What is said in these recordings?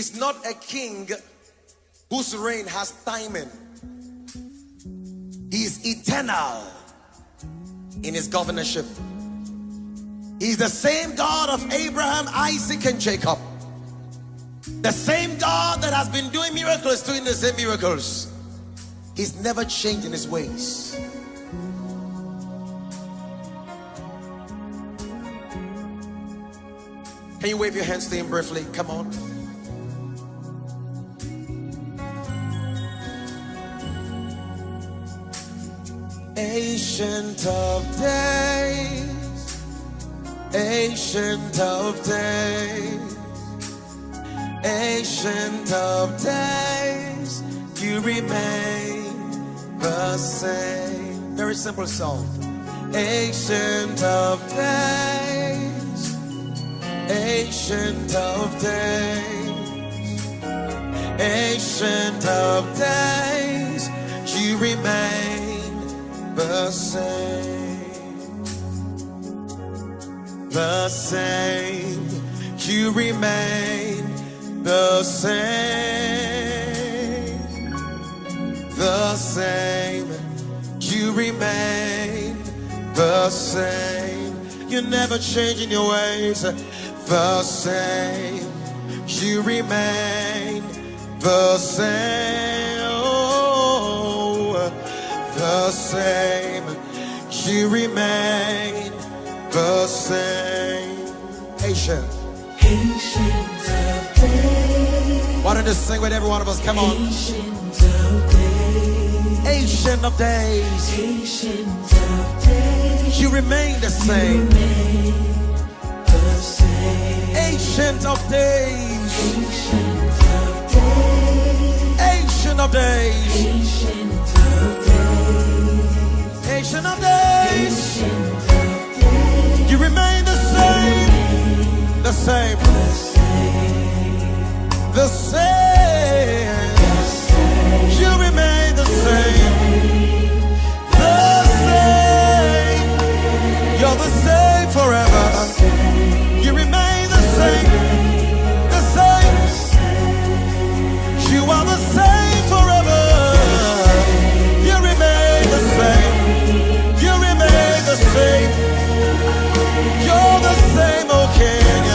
He's not a king whose reign has timing. He is eternal in his governorship. He's the same God of Abraham, Isaac, and Jacob. The same God that has been doing miracles, doing the same miracles. He's never changed in his ways. Can you wave your hands to him briefly? Come on. Ancient of days, ancient of days, ancient of days, you remain the same. Very simple song. Ancient of days, ancient of days, ancient of days, you remain the same, the same, you remain the same, the same, you remain the same. You never change in your ways. The same, you remain the same. Oh, the same, you remain the same. Ancient, ancient of days. Why don't you sing with every one of us? Come on. Ancient of days. Ancient of days. Ancient of days. You remain the same. Ancient of days, ancient of days, ancient of days, you remain the same, the same, the same, you remain the same, the same, you're the same forever. You remain the same, the same. You are the same forever. You remain the same. You remain the same. You're the same, oh King.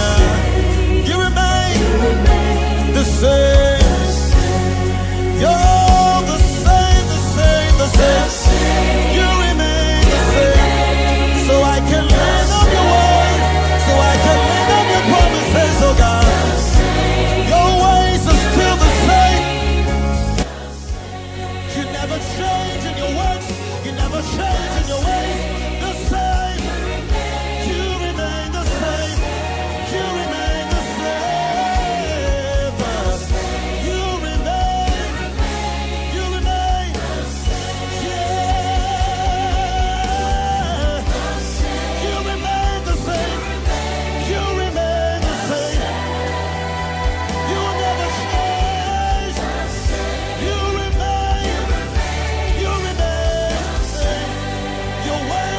You remain the same. You're the same, the same, the same. You remain the same. So I can learn of your word. So I can live on your promises, oh God. Your ways are still the same. You never change in your words. You never change in your ways. The same. You remain the same. You remain the same. You remain. You remain. Yeah. You remain the same. You remain the same. You will never change. You remain the same. Your way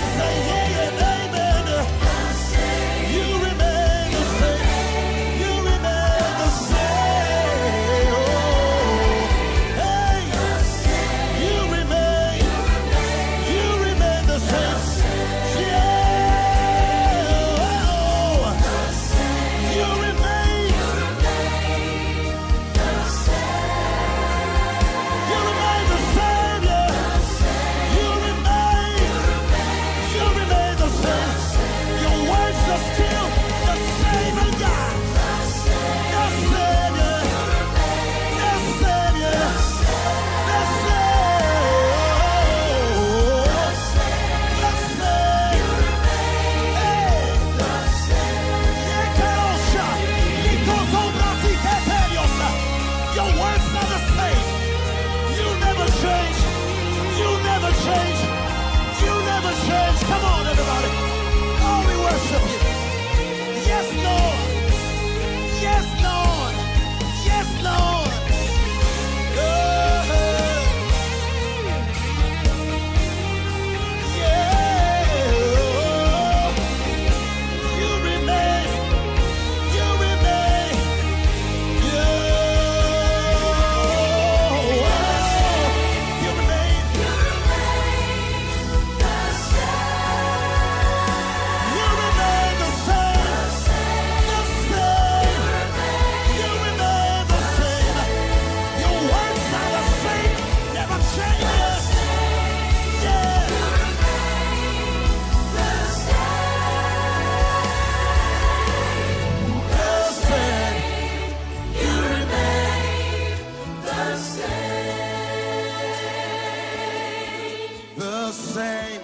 the same.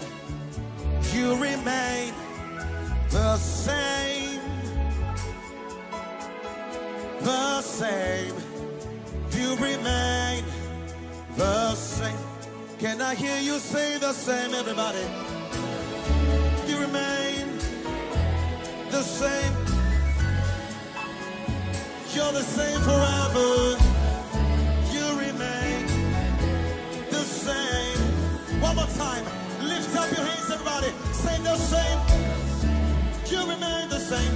You remain the same. The same. You remain the same. Can I hear you say the same, everybody? You remain the same. You're the same forever. You remain the same. One more time. Lift up your hands, everybody. Say the same. You remain the same.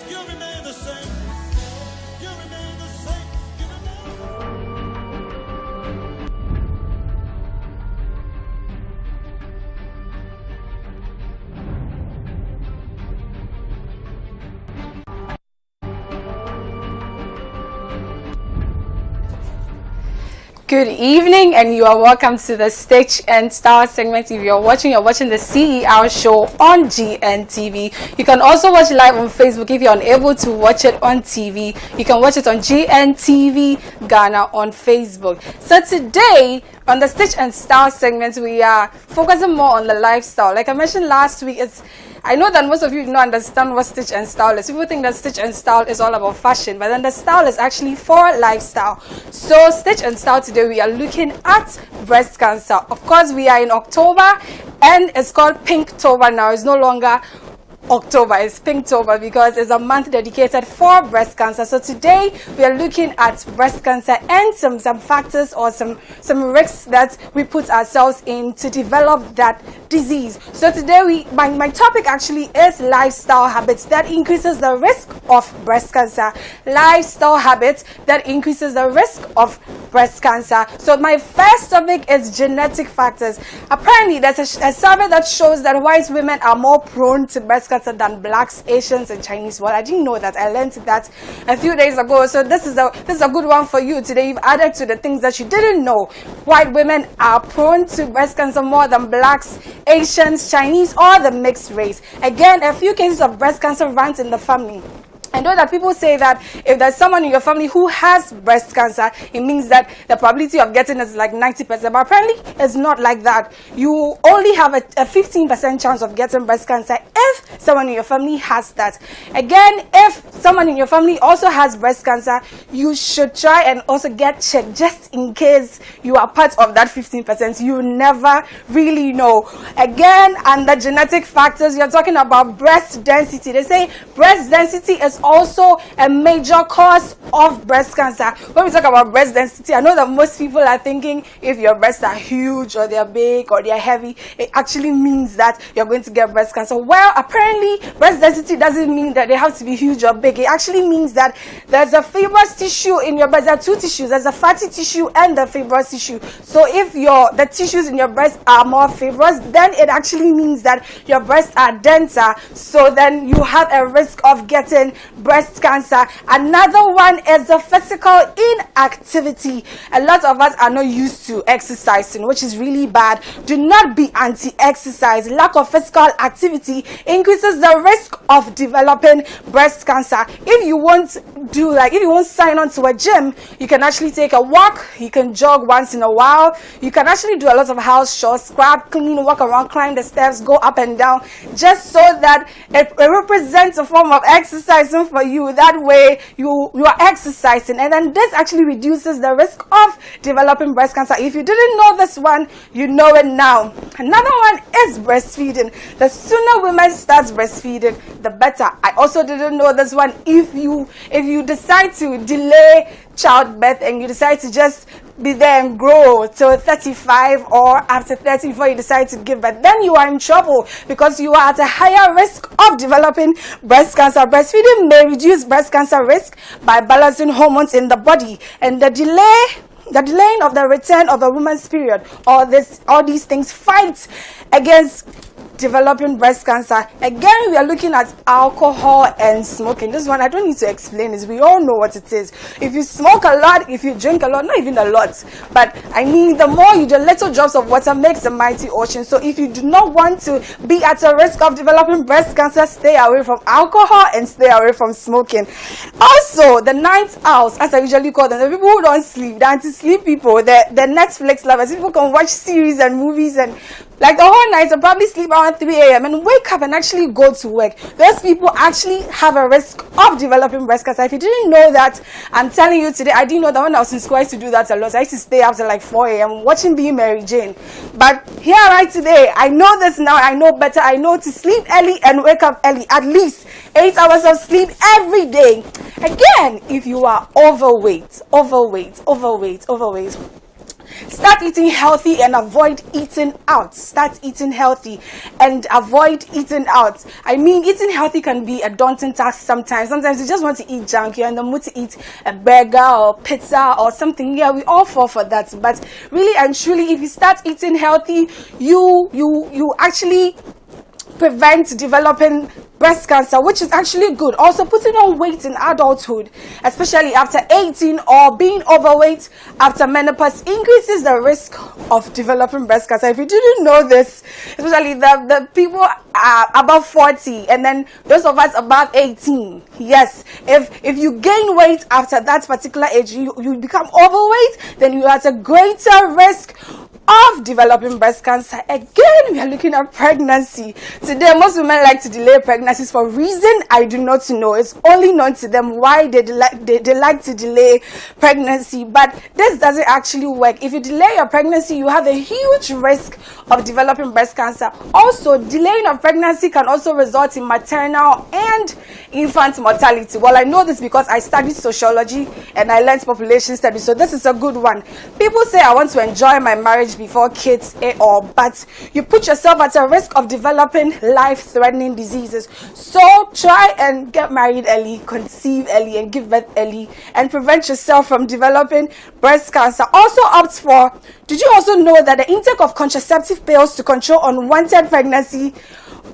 You remain the same. You remain the same. You remain. Good evening, and you are welcome to the Stitch and Star segment. If you're watching the CER show on GNTV. You can also watch live on Facebook if you're unable to watch it on TV. You can watch it on GNTV Ghana on Facebook. So today, on the Stitch and Star segment, we are focusing more on the lifestyle. Like I mentioned last week, I know that most of you do not understand what Stitch and Style is. People think that Stitch and Style is all about fashion, but then the style is actually for lifestyle. So Stitch and Style today, we are looking at breast cancer. Of course, we are in October, and it's called Pinktober now. It's no longer October, is Pinktober because it's a month dedicated for breast cancer. So today we are looking at breast cancer and some factors or some risks that we put ourselves in to develop that disease. So today my topic actually is lifestyle habits that increases the risk of breast cancer. Lifestyle habits that increases the risk of breast cancer. So my first topic is genetic factors. Apparently there's a survey that shows that white women are more prone to breast cancer than blacks, Asians, and Chinese. Well, I didn't know that. I learned that a few days ago. So this is a good one for you today. You've added to the things that you didn't know. White women are prone to breast cancer more than blacks, Asians, Chinese, or the mixed race. Again, a few cases of breast cancer runs in the family. I know that people say that if there's someone in your family who has breast cancer, it means that the probability of getting it is like 90%. But apparently, it's not like that. You only have a 15% chance of getting breast cancer if someone in your family has that. Again, if someone in your family also has breast cancer, you should try and also get checked just in case you are part of that 15%. You never really know. Again, under genetic factors, you're talking about breast density. They say breast density is also a major cause of breast cancer. When we talk about breast density, I know that most people are thinking if your breasts are huge or they're big or they're heavy, it actually means that you're going to get breast cancer. Well, apparently, breast density doesn't mean that they have to be huge or big. It actually means that there's a fibrous tissue in your breast. There are two tissues. There's a fatty tissue and the fibrous tissue. So if the tissues in your breast are more fibrous, then it actually means that your breasts are denser. So then you have a risk of getting breast cancer. Another one is the physical inactivity. A lot of us are not used to exercising, which is really bad. Do not be anti-exercise. Lack of physical activity increases the risk of developing breast cancer. If you won't sign on to a gym, you can actually take a walk. You can jog once in a while. You can actually do a lot of house chores, scrub, clean, walk around, climb the steps, go up and down, just so that it represents a form of exercising for you. That way you are exercising, and then this actually reduces the risk of developing breast cancer. If you didn't know this one, you know it now. Another one is breastfeeding. The sooner women start breastfeeding, the better. I also didn't know this one. If you decide to delay childbirth and you decide to just be there and grow till 35 or after 30 before you decide to give birth, then you are in trouble because you are at a higher risk of developing breast cancer. Breastfeeding may reduce breast cancer risk by balancing hormones in the body, and the delaying of the return of a woman's period, all these things fight against developing breast cancer. Again, we are looking at alcohol and smoking. This one, I don't need to explain it. We all know what it is. If you smoke a lot, if you drink a lot, not even a lot, but I mean, the more you do, little drops of water makes a mighty ocean. So if you do not want to be at a risk of developing breast cancer, stay away from alcohol and stay away from smoking. Also, the night owls, as I usually call them, the people who don't sleep, the anti-sleep people, the Netflix lovers, people can watch series and movies and like the whole night and probably sleep around 3 a.m. and wake up and actually go to work. Those people actually have a risk of developing breast cancer. If you didn't know that, I'm telling you today, I didn't know that when I was in school, I used to do that a lot. I used to stay up till like 4 a.m. watching Being Mary Jane. But here right today, I know this now, I know better. I know to sleep early and wake up early. At least 8 hours of sleep every day. Again, if you are overweight, start eating healthy and avoid eating out. Start eating healthy and avoid eating out. I mean, eating healthy can be a daunting task sometimes. Sometimes you just want to eat junk. You're in the mood to eat a burger or pizza or something. Yeah, we all fall for that. But really and truly, if you start eating healthy, you actually prevent developing breast cancer, which is actually good. Also, putting on weight in adulthood, especially after 18, or being overweight after menopause, increases the risk of developing breast cancer. If you didn't know this, especially the people above 40 and then those of us above 18, yes, if you gain weight after that particular age, you become overweight, then you are at a greater risk of developing breast cancer. Again, we are looking at pregnancy. Today, most women like to delay pregnancies for reason I do not know. It's only known to them why they like to delay pregnancy. But this doesn't actually work. If you delay your pregnancy, you have a huge risk of developing breast cancer. Also, delaying of pregnancy can also result in maternal and infant mortality. Well, I know this because I studied sociology and I learned population studies. So this is a good one. People say, I want to enjoy my marriage before kids, but you put yourself at a risk of developing life-threatening diseases. So try and get married early, conceive early, and give birth early, and prevent yourself from developing breast cancer. Also opt for, did you also know that the intake of contraceptive pills to control unwanted pregnancy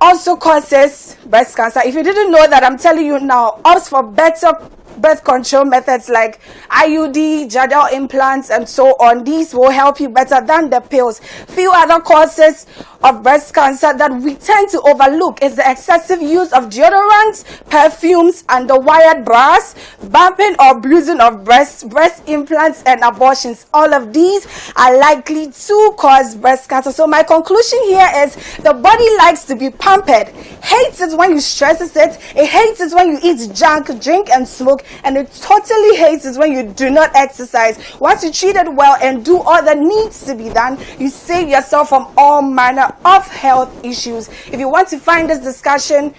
also causes breast cancer? If you didn't know that, I'm telling you now, opt for better birth control methods like IUD, jadal implants, and so on. These will help you better than the pills. Few other causes of breast cancer that we tend to overlook is the excessive use of deodorants, perfumes, underwired bras, bumping or bruising of breast implants, and abortions. All of these are likely to cause breast cancer. So my conclusion here is the body likes to be pampered, hates it when you stress it hates it when you eat junk, drink, and smoke, and it totally hates it when you do not exercise. Once you treat it well and do all that needs to be done, you save yourself from all manner of health issues. If you want to find this discussion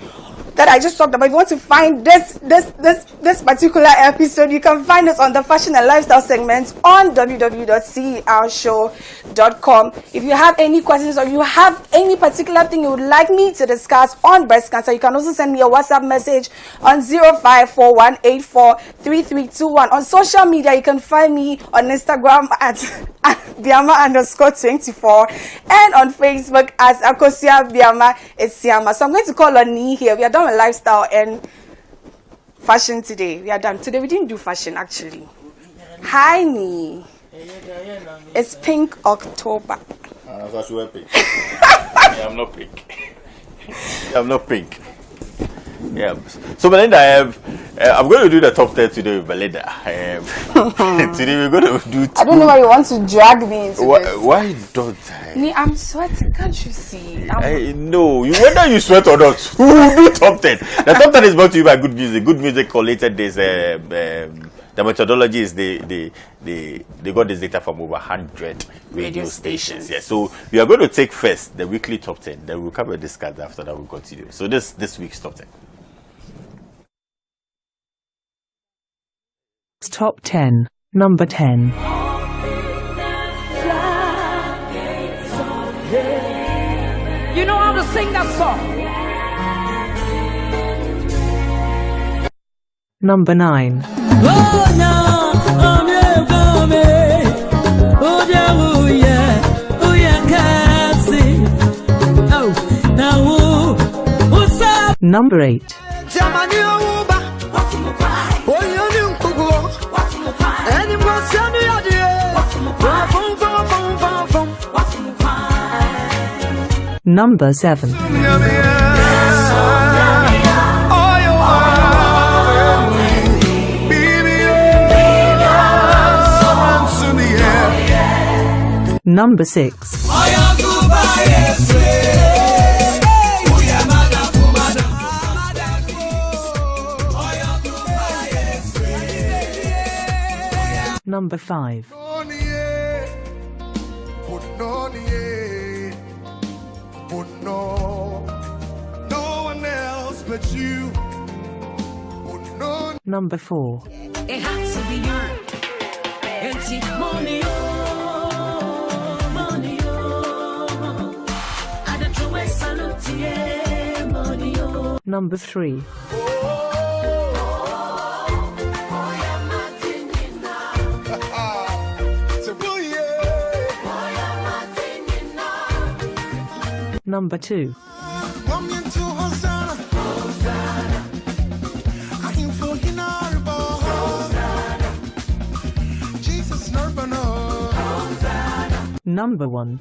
that I just talked about, if you want to find this particular episode, you can find us on the fashion and lifestyle segment on www.cershow.com. If you have any questions or you have any particular thing you would like me to discuss on breast cancer, you can also send me a WhatsApp message on 0541843321. On social media, you can find me on Instagram at Biama_24 and on Facebook as Akosia Biama Asiamah. So I'm going to call on Nee here. We are done with lifestyle and fashion today. We are done. Today we didn't do fashion actually. Hi Nee. It's Pink October. Pink. I'm not pink. I'm not pink. Yeah. So Belinda, I'm going to do the top 10 today with Belinda. Today we're going to do. I don't know why you want to drag me into this. Why don't I? Me, I'm sweating. Can't you see? No, whether you sweat or not, who will do top 10? The top 10 is brought to you by Good Music. Good Music collated this. The methodology is they got this data from over 100 radio stations. Yeah, so we are going to take first the weekly top 10. Then we'll come and discuss after that. We'll continue. So this week's top 10. Top 10. Number 10. You know how to sing that song. Number 9. Oh no, oh yeah, oh yeah, can't see. Oh, now Number 8. Number 7. Number 6. Number 5. No one else but you. Number 4. It has to be you. It's money, money, I don't know where salute, money. Number 3. Number 2. Number 1.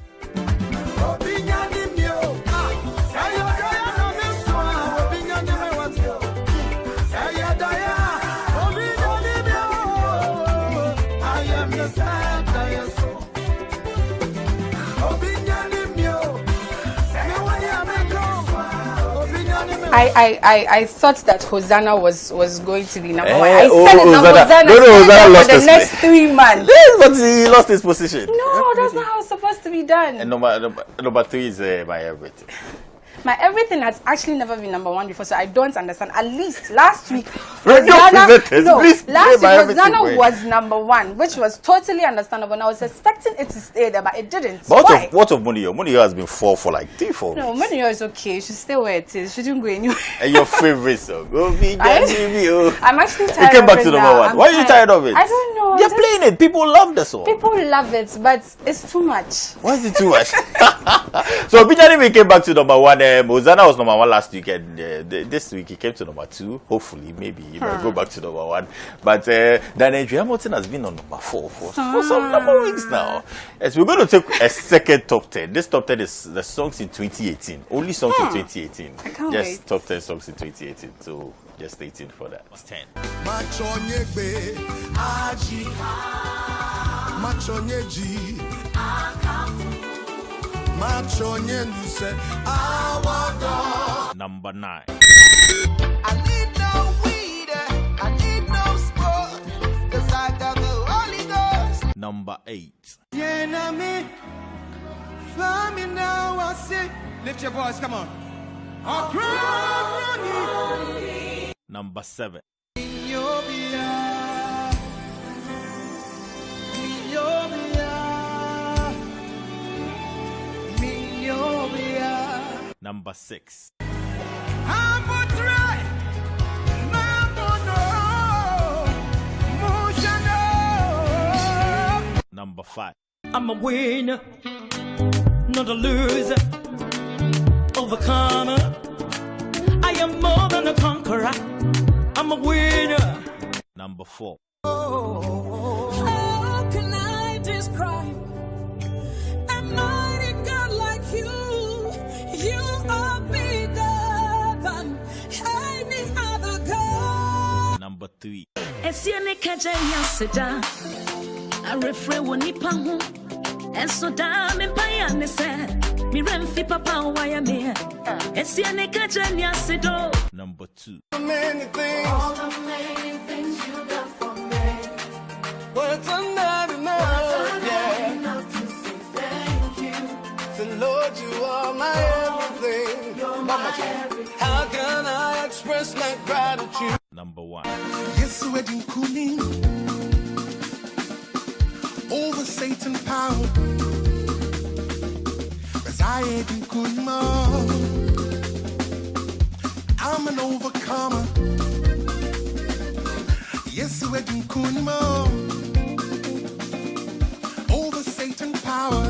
I thought that Hosanna was going to be number 1. Eh, I said it now, Hosanna. No, Hosanna lost for the his next 3 months. Yes, but he lost his position. No, that's not how it's supposed to be done. And number 3 is my everything. My everything has actually never been number 1 before, so I don't understand. At least last week, Radio presenters, please play last my week everything Hosanna way. was number 1, which was totally understandable. And I was expecting it to stay there, but it didn't. But Why? what of Monio? Monio has been 4 for like 3-4 No, weeks. Money is okay. It should stay where it is. She didn't go anywhere. And your favorite song? I'm actually You tired came of back it to number now. 1. I'm Why are you tired of it? I don't know. You're Just- playing it. People love the song. People love it, but it's too much. Why is it too much? So Bijani we came back to number 1. Hosanna was number 1 last week, and this week he came to number 2. Hopefully, maybe he might go back to number 1. But Daniel Hamilton has been on number 4 for some number of weeks now. Yes, we're going to take a second top 10. This top 10 is the songs in 2018. Only songs in 2018. I can't Just wait. top 10 songs in 2018. So just stay tuned for that. 10. Machonyegbe aji Machonyeji Machonyenuse Awado. Number 9. I need no weed, I need no sport, 'cause I got the Holy Ghost. Number 8. Yenami, find me now, I say. Lift your voice, come on. I'll crown you. Number 7. Number 6. Number 5. I'm a winner, not a loser, overcomer. I am more than a conqueror. I'm a winner. Number 4. How can I describe a mighty God like you? You are bigger than any other God. Number 3. Esiane kajanya seda, a refre woni pahu. Eso da me payane se, mi remfi papa waya me. Esiane kajanya sedo. Number 2. Many things, all the many things you done for me, but it's not enough, yeah. Enough to say thank you. So Lord, you are my everything. You're my everything. How can I express my gratitude? Number 1. Yes, wedding cooling over Satan power. 'Cause I ain't cooling more. I'm an overcomer. Yes, wedding cooling more over Satan power.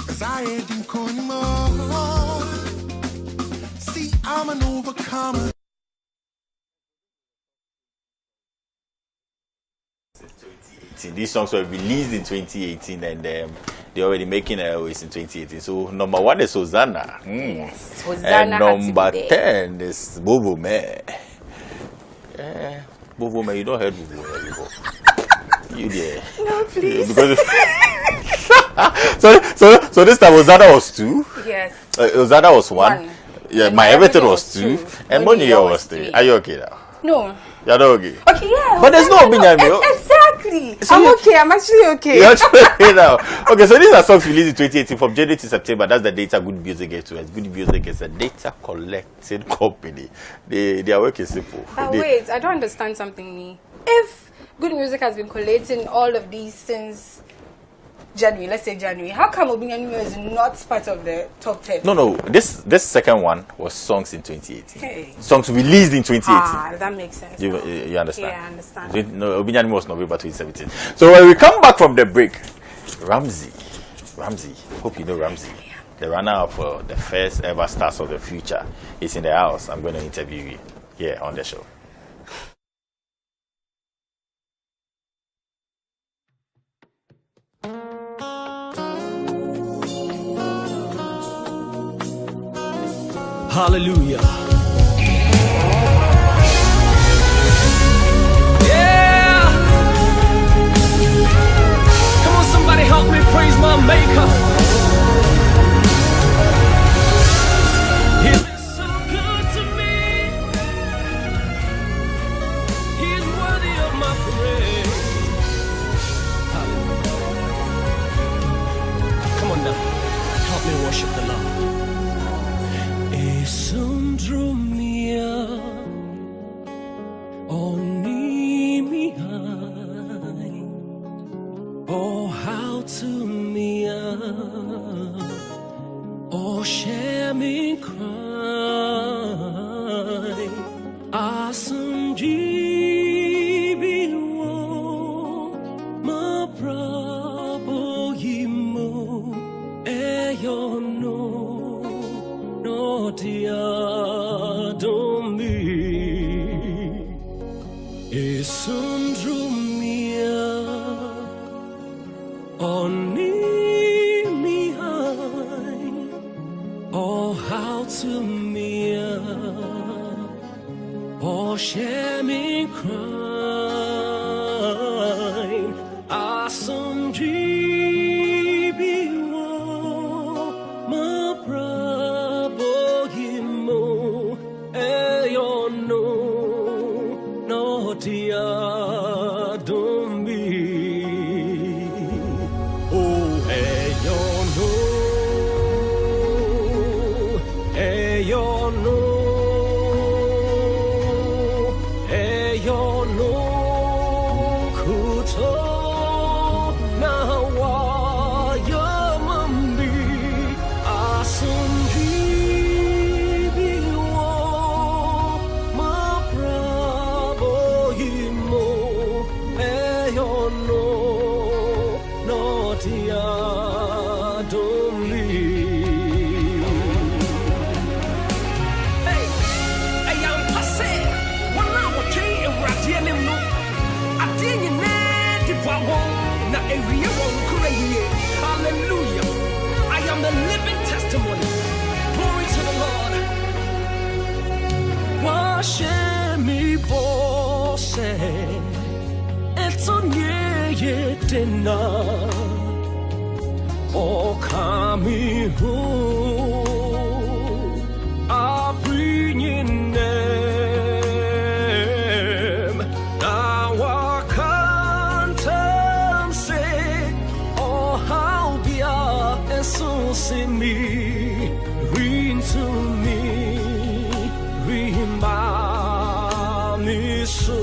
'Cause I ain't cooling more. an overcomer. These songs were released in 2018 and they're already making airways in 2018. So number 1 is Hosanna. Yes, Hosanna. And number 10 is Bobo Man. Bobo Man, you don't heard Bobo Man before. You there? No, please. Because so this time Hosanna was 2. Yes. Hosanna was 1. Yeah, And my everything was 2. And Money was 3. Are you okay now? No. You're not okay. Okay, yeah. But there's no opinion. Exactly. So I'm okay. I'm actually okay. You're actually okay now. Okay, so these are songs released in 2018 from January to September. That's the data Good Music gets to us. Good Music is a data collecting company. Their work is simple. But wait, I don't understand something. Me. If Good Music has been collating all of these since January, let's say January, how come Obinyanu is not part of the top 10? No. This second one was songs in 2018. Hey. Songs released in 2018. Ah, that makes sense. You understand? Yeah, I understand. No, Obinyanu was November 2017. So when we come back from the break, Ramsey, hope you know Ramsey, the runner-up for the first ever Stars of the Future, is in the house. I'm going to interview you here on the show. Hallelujah. Yeah. Come on, somebody help me praise my maker. He's been so good to me. He's worthy of my praise. Hallelujah. Come on now. Help me worship the Lord. Esundrumia onimihai oh how to me oh share me cry asunjibiwo ma brabo yimo eyono no dia domi esundrumia oni mihai oh how to me oh share me crying asunjibiwo ma brabo dia domi oh eyono kuto na wa yamami asunji hallelujah. I am the living testimony. Glory to the Lord. Wash me, boss. It's on ye dinner. Oh, come home. I bring in them. Now I can't say, oh, how be I so see me, read to me, remind me so.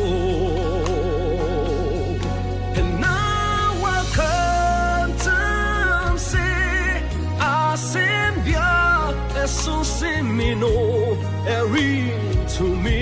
And now I can't say, I send ya, so see me no, read to me.